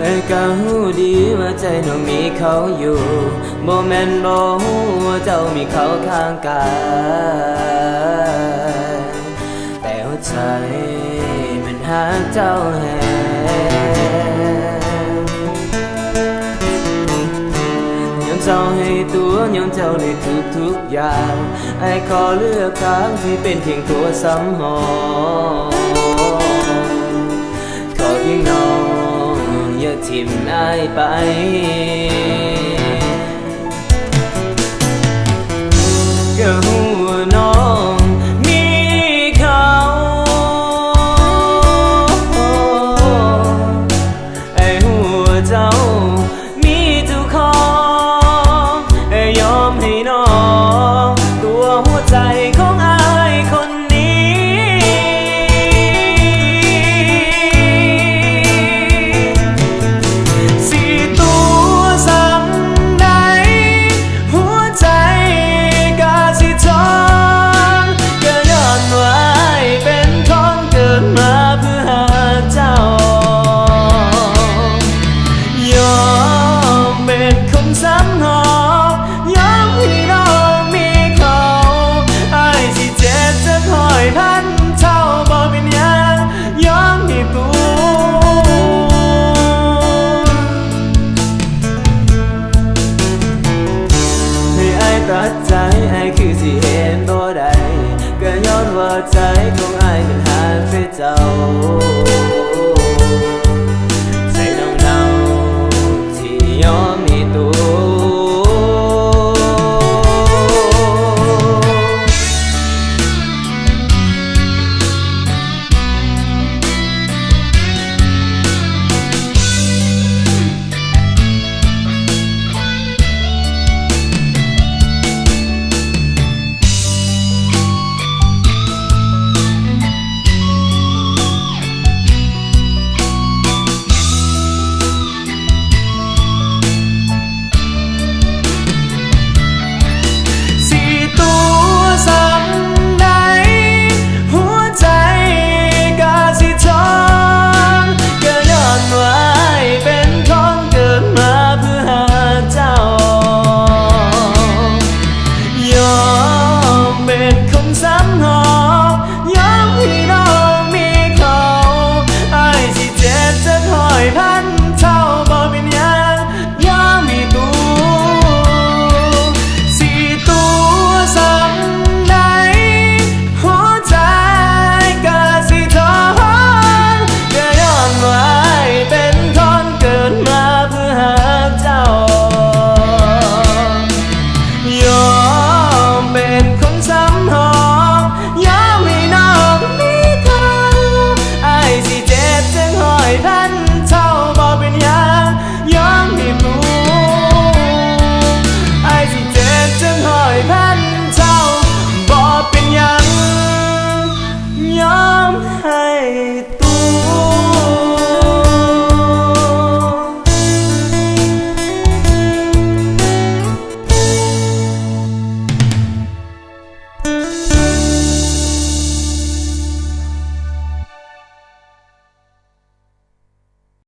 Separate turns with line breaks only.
ไอ้ก็หูดีว่าใจน้องมีเขาอยู่บ่แม่นบ่ฮู้ว่าเจ้ามีเขาข้างกายแต่หัวใจมันหาเจ้าแฮยอมเจ้าให้ตัวยอมเจ้าในทุกอย่างไอ้ขอเลือกทางที่เป็นเพียงตัวสำรองขอเพียงน้องอย่าทิ่มอ้ายไป